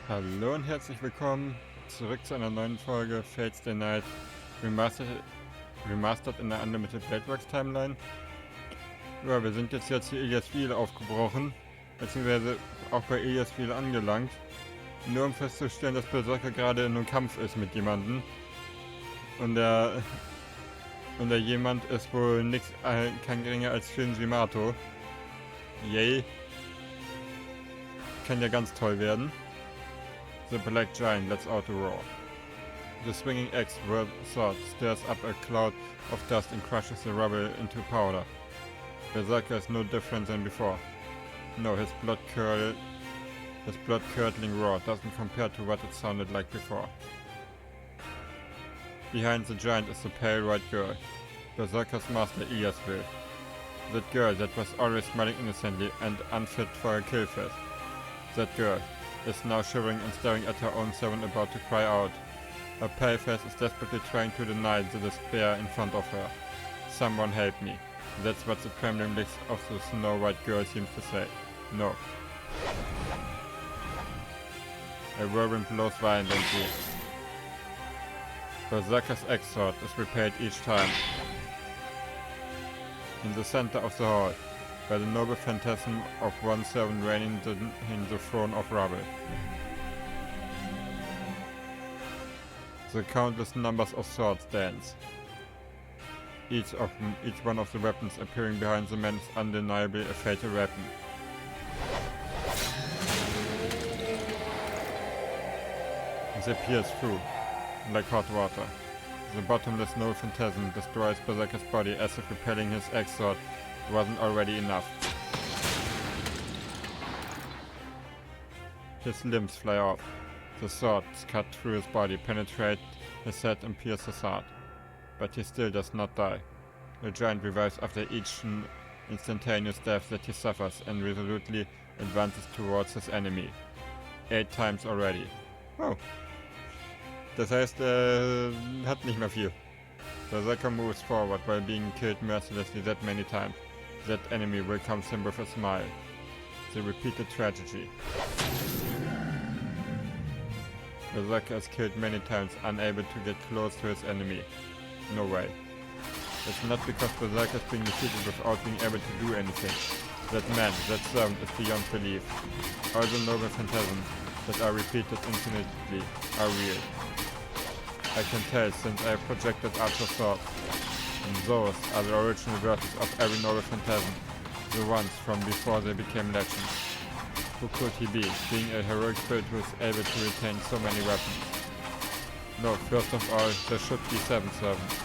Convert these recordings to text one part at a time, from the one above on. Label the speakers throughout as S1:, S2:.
S1: Hallo und herzlich willkommen zurück zu einer neuen Folge Fate's Stay Night Remastered in der Unlimited Bladeworks Timeline. Ja, wir sind jetzt hier Viel aufgebrochen, beziehungsweise auch bei Viel angelangt, nur um festzustellen, dass Berserker gerade in einem Kampf ist mit jemandem. Und der jemand ist wohl kein geringer als Shinjimato. Yay. Kann ja ganz toll werden. The Black Giant lets out a roar. The swinging axe sword stirs up a cloud of dust and crushes the rubble into powder. Berserker is no different than before. No, his blood-curdling roar doesn't compare to what it sounded like before. Behind the giant is the pale white girl, Berserker's master Will. That girl that was always smiling innocently and unfit for a kill fest. That girl is now shivering and staring at her own seven about to cry out. Her pale face is desperately trying to deny the despair in front of her. Someone help me. That's what the trembling lips of the snow white girl seems to say. No. A whirlwind blows violently. Berserker's axe sword is repelled each time. In the center of the hall, by the noble phantasm of 1-7 reigning in the throne of rubble. The countless numbers of swords dance. Each one of the weapons appearing behind the man is undeniably a fatal weapon. They pierce through, like hot water. The bottomless noble phantasm destroys Berserker's body as if repelling his axe sword wasn't already enough. His limbs fly off. The swords cut through his body, penetrate his head and pierce his heart. But he still does not die. The giant revives after each instantaneous death that he suffers and resolutely advances towards his enemy. 8 times already. Oh. Das heißt, hat nicht mehr viel. Berserker moves forward while being killed mercilessly that many times. That enemy welcomes him with a smile. The repeated tragedy. Berserker is killed many times, unable to get close to his enemy. No way. It's not because Berserker is being defeated without being able to do anything. That man, that servant is beyond belief. All the noble phantasms that are repeated infinitely are real. I can tell since I have projected Archer swords. And those are the original versions of every noble phantasm, the ones from before they became legends. Who could he be, being a heroic spirit who is able to retain so many weapons? No, first of all, there should be 7 servants.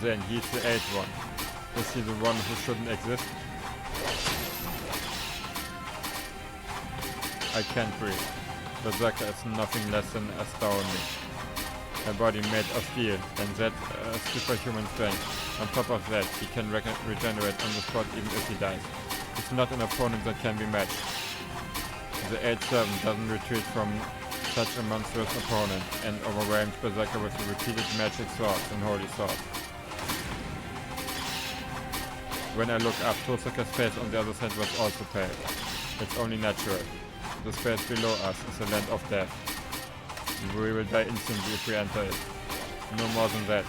S1: Then he's the 8th one. Is he the one who shouldn't exist? I can't breathe. Berserker is nothing less than astounding. A body made of steel, and that superhuman strength. On top of that, he can regenerate on the spot even if he dies. He's not an opponent that can be matched. The 8th servant doesn't retreat from such a monstrous opponent, and overwhelms Berserker with the repeated magic swords and holy swords. When I look up, Berserker's face on the other side was also pale. It's only natural. The space below us is a land of death. We will die instantly if we enter it. No more than that.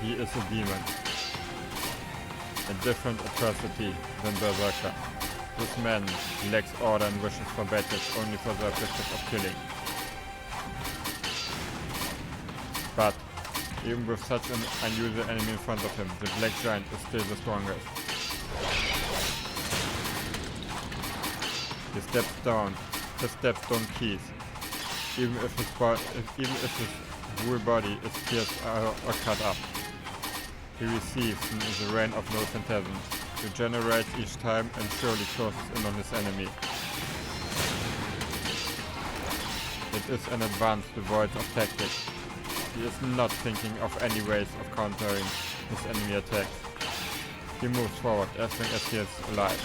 S1: He is a demon. A different atrocity than Berserker. This man lacks order and wishes for battles only for the objective of killing. But, even with such an unusual enemy in front of him, the Black Giant is still the strongest. He steps down. His steps don't keys, even if his whole body is pierced or cut up. He receives the rain of no phantasms, regenerates each time and surely closes in on his enemy. It is an advanced devoid of tactics. He is not thinking of any ways of countering his enemy attacks. He moves forward as long as he is alive.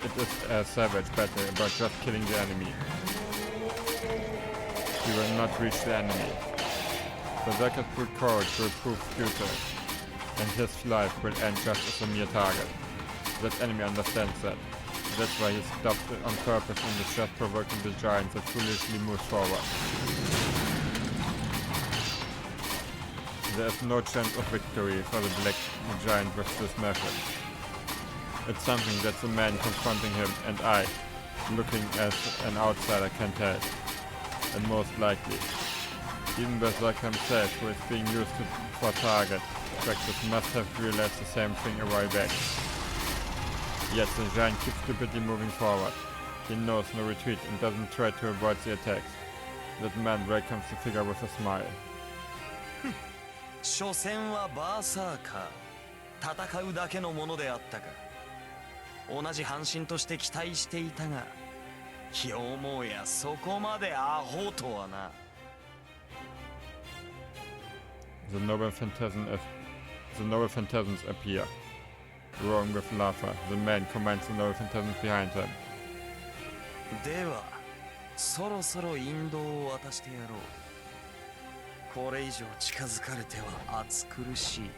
S1: It is a savage battle about just killing the enemy. He will not reach the enemy. Berserker's brute courage will prove futile, and his life will end just as a mere target. That enemy understands that. That's why he stopped on purpose and is just provoking the giant that foolishly moves forward. There is no chance of victory for the black giant with this method. It's something that the man confronting him and I, looking as an outsider, can tell. And most likely, even Berserker himself, who is being used for target practice, must have realized the same thing a while back. Yet the giant keeps stupidly moving forward. He knows no retreat and doesn't try to avoid the attacks. That man welcomes the figure with a smile.
S2: 所詮はバーサーカー、戦うだけのものであったか。同じ半身として期待していたが、よもやそこまでアホとはな。
S1: The noble phantasms appear, roaring with laughter. The man commands the noble phantasms behind him.
S2: では、そろそろ引導を渡してやろう。これ以上近づかれては暑苦しい。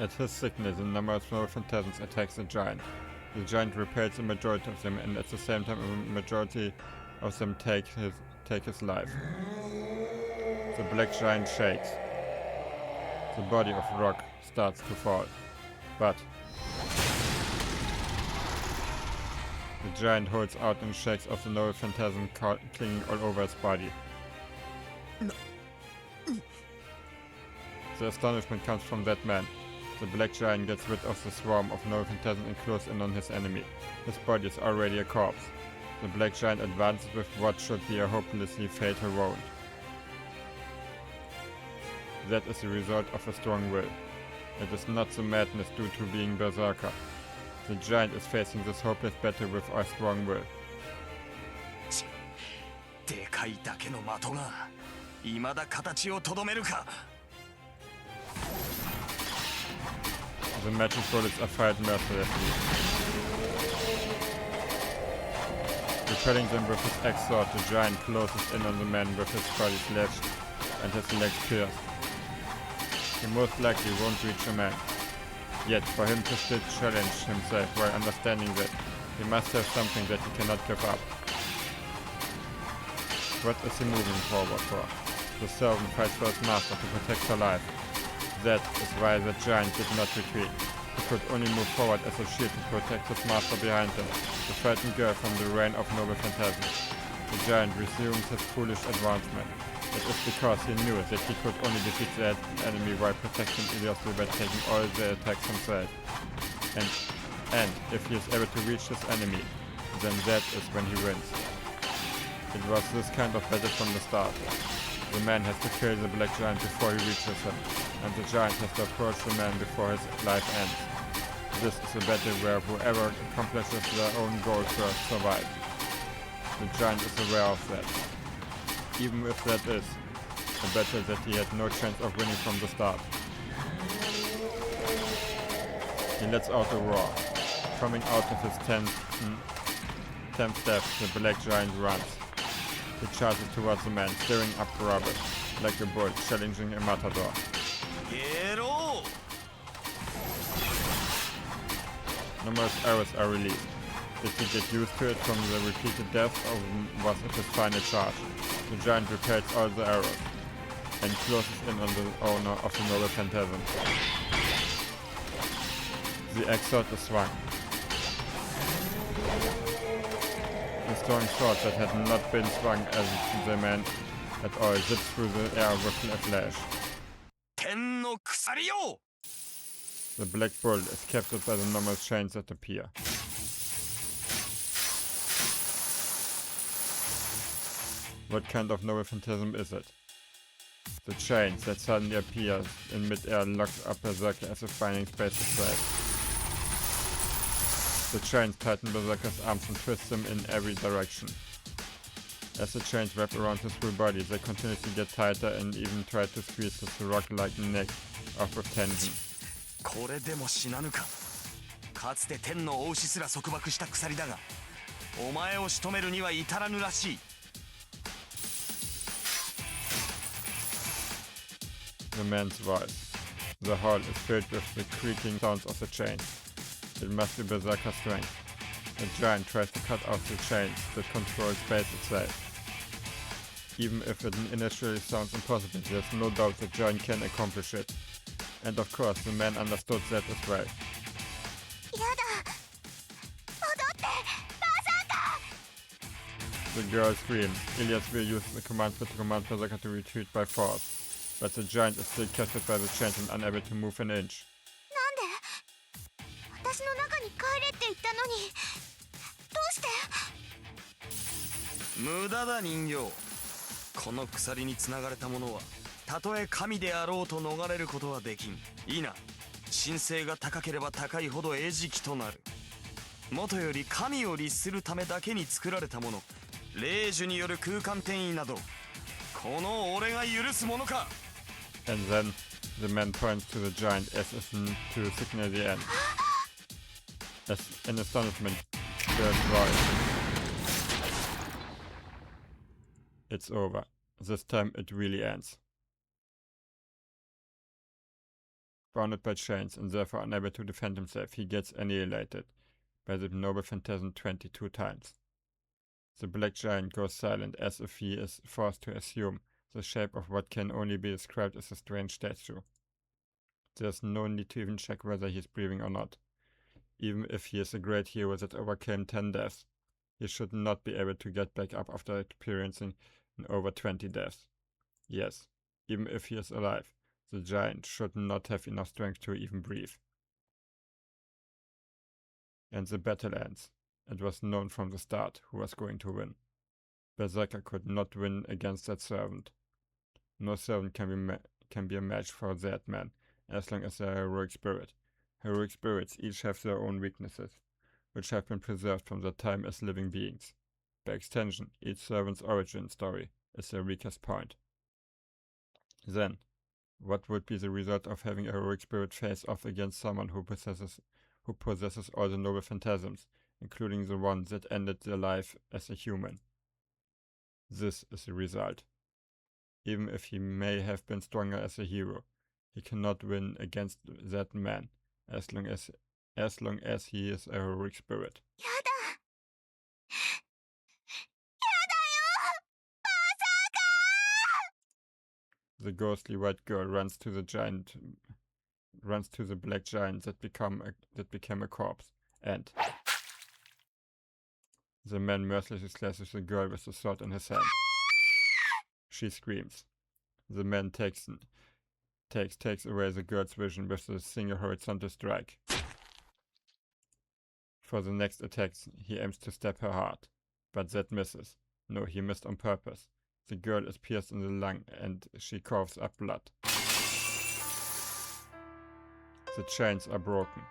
S1: At his signal, the number of noble phantasms attacks the giant. The giant repels a majority of them, and at the same time a majority of them take his life. The black giant shakes. The body of rock starts to fall. But the giant holds out and shakes off the noble phantasm clinging all over his body. The astonishment comes from that man. The black giant gets rid of the swarm of noble phantasms and closes in on his enemy. His body is already a corpse. The black giant advances with what should be a hopelessly fatal wound. That is the result of a strong will. It is not the madness due to being Berserker. The giant is facing this hopeless battle with a strong will.
S2: でかいだけの的が未だ形をとどめるか。
S1: The magic bullets are fired mercilessly. Repelling them with his axe sword, the giant closes in on the man with his body slashed and his legs pierced. He most likely won't reach a man. Yet, for him to still challenge himself while understanding that he must have something that he cannot give up. What is he moving forward for? The servant fights for his master to protect her life. That is why the giant did not retreat. He could only move forward as a shield to protect his master behind him, the frightened girl from the rain of noble phantasms. The giant resumes his foolish advancement. It is because he knew that he could only defeat the enemy while protecting Ilios by taking all the attacks himself. And if he is able to reach his enemy, then that is when he wins. It was this kind of battle from the start. The man has to kill the black giant before he reaches him, and the giant has to approach the man before his life ends. This is a battle where whoever accomplishes their own goal first survives. The giant is aware of that. Even if that is a battle that he had no chance of winning from the start. He lets out a roar. Coming out of his 10th step, the black giant runs. He charges towards the man, stirring up rubble, like a bull challenging a matador. Numerous arrows are released. Did he get used to it from the repeated deaths, or was it his final charge? The giant repels all the arrows, and closes in on the owner of the noble phantasm. The axe sword is swung. The strong sword that had not been swung as the man at all zips through the air with a flash. The black bull is captured by the normal chains that appear. What kind of noble phantasm is it? The chains that suddenly appear in mid-air locks up Berserker as if binding space itself. The chains tighten Berserker's arms and twist them in every direction. As the chains wrap around his full body, they continuously get tighter and even try to squeeze his rock-like neck off with tension.
S2: これでも死なぬか。かつて天の王子すら束縛した鎖だが、お前を仕留めるには至らぬらしい。
S1: The man's voice. The hall is filled with the creaking sounds of the chains. It must be Berserker strength. The giant tries to cut off the chains that control space itself. Even if it initially sounds impossible, there's no doubt the giant can accomplish it. And of course, the man understood that as well. The girl screams. Ilias will use the command to command Berserker to retreat by force, but the giant is still captured by the chains and unable to move an inch.
S2: この鎖に繋がれた者はたとえ神であろうと逃れることはできん。いいな。神性が高ければ高いほど餌食となる。元より神を律するためだけに作られたもの、霊樹による空間転移など、この俺が許すものか。
S1: And then the man points to the giant as if to signal the end. As in astonishment, girl cries. It's over. This time it really ends. Bounded by chains and therefore unable to defend himself, he gets annihilated by the noble phantasm 22 times. The black giant goes silent as if he is forced to assume the shape of what can only be described as a strange statue. There's no need to even check whether he's breathing or not. Even if he is a great hero that overcame 10 deaths, he should not be able to get back up after experiencing over 20 deaths. Yes, even if he is alive, the giant should not have enough strength to even breathe. And the battle ends. It was known from the start who was going to win. Berserker could not win against that servant. No servant can be a match for that man, as long as they are a heroic spirit. Heroic spirits each have their own weaknesses, which have been preserved from their time as living beings. By extension, each servant's origin story is their weakest point. Then, what would be the result of having a heroic spirit face off against someone who possesses all the noble phantasms, including the one that ended their life as a human? This is the result. Even if he may have been stronger as a hero, he cannot win against that man, as long as he is a heroic spirit. The ghostly white girl runs to the black giant that became a corpse, and the man mercilessly slashes the girl with the sword in his hand. She screams. The man takes away the girl's vision with a single horizontal strike. For the next attack, he aims to stab her heart, but that misses. No, he missed on purpose. The girl is pierced in the lung and she coughs up blood. The chains are broken.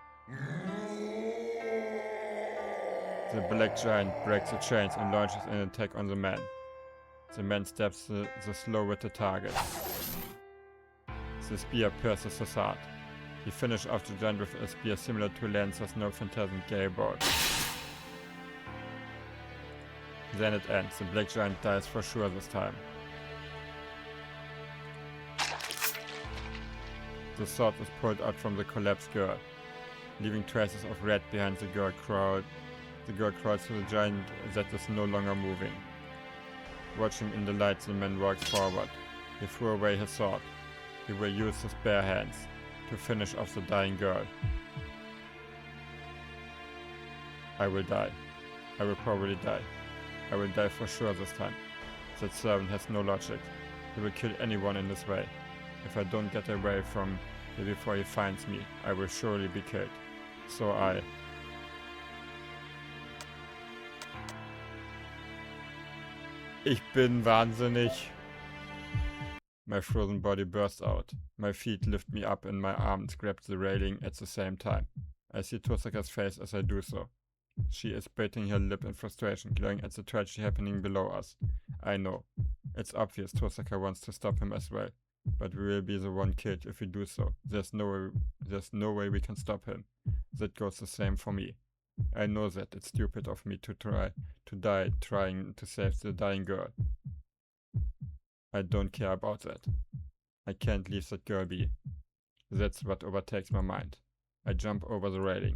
S1: The black giant breaks the chains and launches an attack on the man. The man stabs the slow-witted target. The spear pierces his heart. He finishes off the giant with a spear similar to Lancer's no phantasm gale bolt. Then it ends. The black giant dies for sure this time. The sword is pulled out from the collapsed girl, leaving traces of red behind the girl crawls to the giant that is no longer moving. Watching in the light, the man walks forward. He threw away his sword. He will use his bare hands to finish off the dying girl. I will die. I will probably die. I will die for sure this time. That servant has no logic. He will kill anyone in this way. If I don't get away from here before he finds me, I will surely be killed. So Ich bin wahnsinnig. My frozen body bursts out. My feet lift me up and my arms grab the railing at the same time. I see Tosaka's face as I do so. She is biting her lip in frustration, glaring at the tragedy happening below us. I know. It's obvious Tosaka wants to stop him as well, but we will be the one killed if we do so. There's no way we can stop him. That goes the same for me. I know that it's stupid of me to die trying to save the dying girl. I don't care about that. I can't leave that girl be. That's what overtakes my mind. I jump over the railing.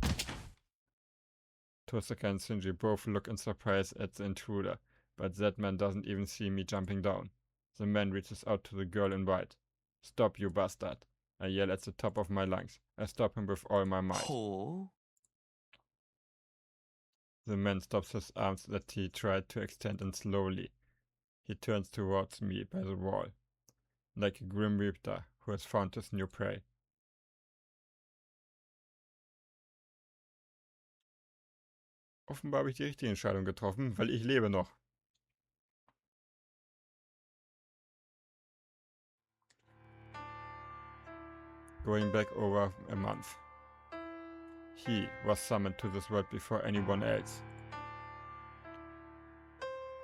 S1: Tosaka and Shinji both look in surprise at the intruder, but that man doesn't even see me jumping down. The man reaches out to the girl in white. "Stop, you bastard!" I yell at the top of my lungs. I stop him with all my might. The man stops his arms that he tried to extend, and slowly he turns towards me by the wall, like a grim reaper who has found his new prey. Offenbar habe ich die richtige Entscheidung getroffen, weil ich lebe noch. Going back over a month. He was summoned to this world before anyone else.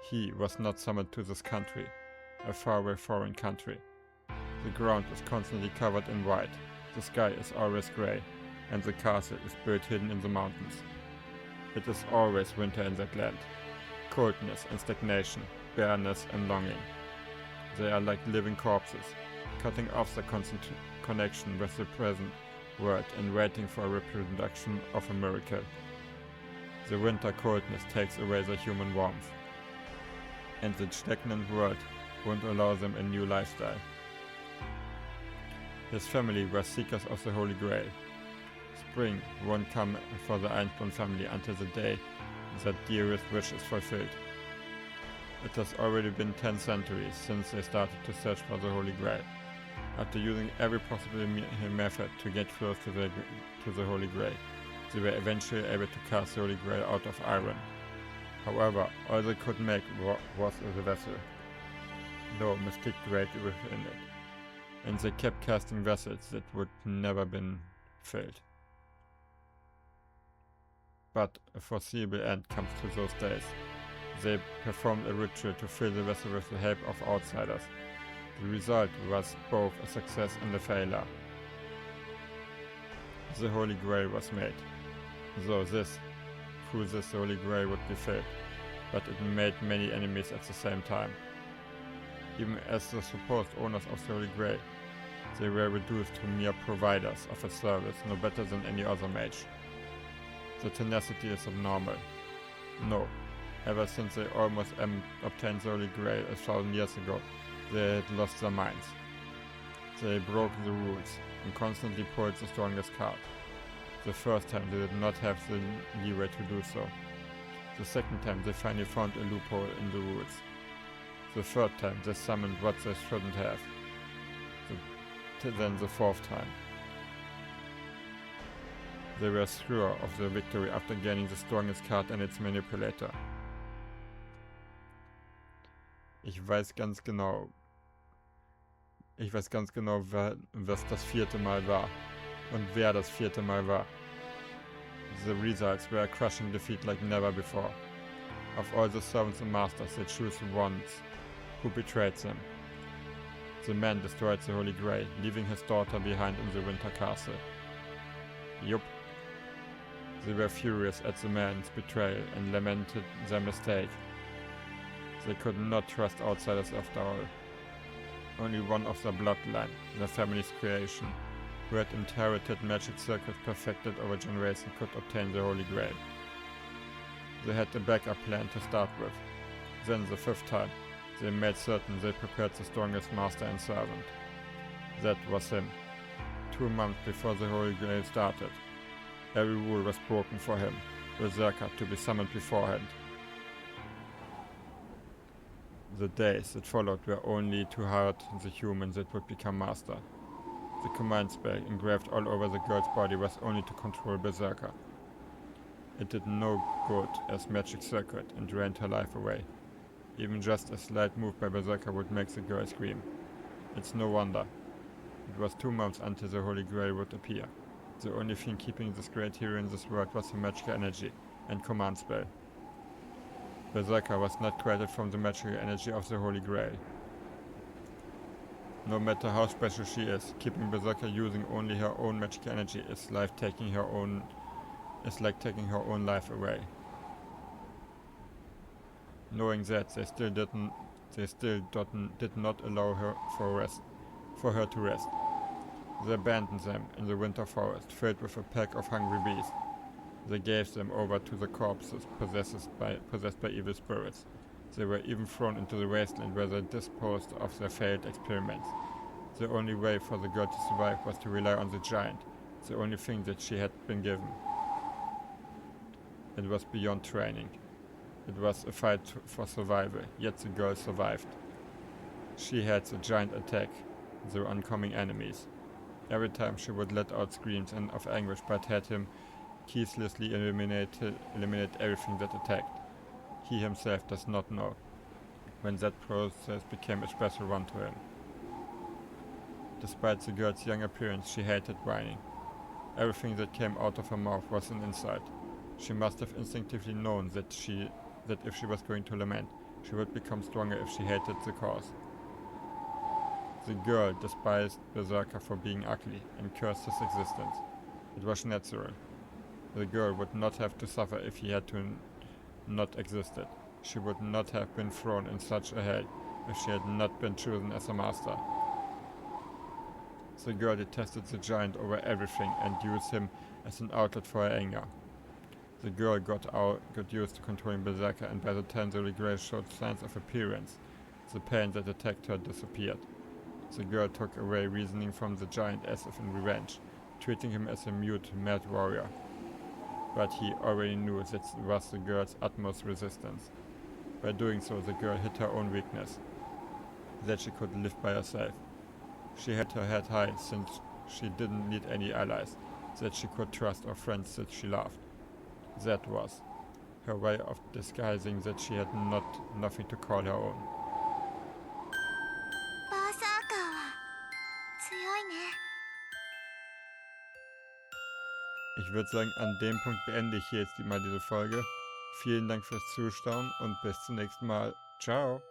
S1: He was not summoned to this country, a faraway foreign country. The ground is constantly covered in white, the sky is always grey, and the castle is built hidden in the mountains. It is always winter in that land. Coldness and stagnation, bareness and longing. They are like living corpses, cutting off the constant connection with the present world and waiting for a reproduction of a miracle. The winter coldness takes away the human warmth, and the stagnant world won't allow them a new lifestyle. His family were seekers of the Holy Grail. Spring won't come for the Einborn family until the day that dearest wish is fulfilled. It has already been 10 centuries since they started to search for the Holy Grail. After using every possible method to get close to the Holy Grail, they were eventually able to cast the Holy Grail out of iron. However, all they could make was the vessel. No mystic great within it, and they kept casting vessels that would never been filled. But a foreseeable end comes to those days. They performed a ritual to fill the vessel with the help of outsiders. The result was both a success and a failure. The Holy Grail was made. Through this the Holy Grail would be filled, but it made many enemies at the same time. Even as the supposed owners of the Holy Grail, they were reduced to mere providers of a service no better than any other mage. The tenacity is abnormal. No, ever since they almost obtained the Holy Grail 1,000 years ago, they had lost their minds. They broke the rules and constantly pulled the strongest card. The first time they did not have the leeway to do so. The second time they finally found a loophole in the rules. The third time they summoned what they shouldn't have. Then the fourth time. They were sure of their victory after gaining the strongest card and its manipulator. Ich weiß ganz genau, was das vierte Mal war und wer das vierte Mal war. The results were a crushing defeat like never before. Of all the servants and masters, they choose the ones who betrayed them. The man destroyed the Holy Grail, leaving his daughter behind in the Winter Castle. Yup. They were furious at the man's betrayal and lamented their mistake. They could not trust outsiders after all. Only one of their bloodline, their family's creation, who had inherited magic circuits perfected over generations, could obtain the Holy Grail. They had a backup plan to start with. Then the fifth time, they made certain they prepared the strongest master and servant. That was him. 2 months before the Holy Grail started. Every rule was broken for him, Berserker to be summoned beforehand. The days that followed were only to hurt the human that would become master. The command spell engraved all over the girl's body was only to control Berserker. It did no good as magic circuit and drained her life away. Even just a slight move by Berserker would make the girl scream. It's no wonder. It was 2 months until the Holy Grail would appear. The only thing keeping this great hero in this world was the magical energy and command spell. Berserker was not created from the magical energy of the Holy Grail. No matter how special she is, keeping Berserker using only her own magical energy is like taking her own life away. Knowing that, they still did not allow her for her to rest. They abandoned them in the winter forest, filled with a pack of hungry beasts. They gave them over to the corpses possessed by evil spirits. They were even thrown into the wasteland where they disposed of their failed experiments. The only way for the girl to survive was to rely on the giant, the only thing that she had been given. It was beyond training. It was a fight for survival, yet the girl survived. She had the giant attack the oncoming enemies. Every time she would let out screams of anguish, but had him ceaselessly eliminate everything that attacked. He himself does not know when that process became a special one to him. Despite the girl's young appearance, she hated whining. Everything that came out of her mouth was an insult. She must have instinctively known that if she was going to lament, she would become stronger if she hated the cause. The girl despised Berserker for being ugly and cursed his existence. It was natural. The girl would not have to suffer if he had to not existed. She would not have been thrown in such a hell if she had not been chosen as a master. The girl detested the giant over everything and used him as an outlet for her anger. The girl got used to controlling Berserker, and by the time the regret showed signs of appearance, the pain that attacked her disappeared. The girl took away reasoning from the giant as if in revenge, treating him as a mute, mad warrior. But he already knew that was the girl's utmost resistance. By doing so, the girl hid her own weakness, that she could live by herself. She had her head high since she didn't need any allies, that she could trust or friends that she loved. That was her way of disguising that she had nothing to call her own. Ich würde sagen, an dem Punkt beende ich hier jetzt mal diese Folge. Vielen Dank fürs Zuschauen und bis zum nächsten Mal. Ciao!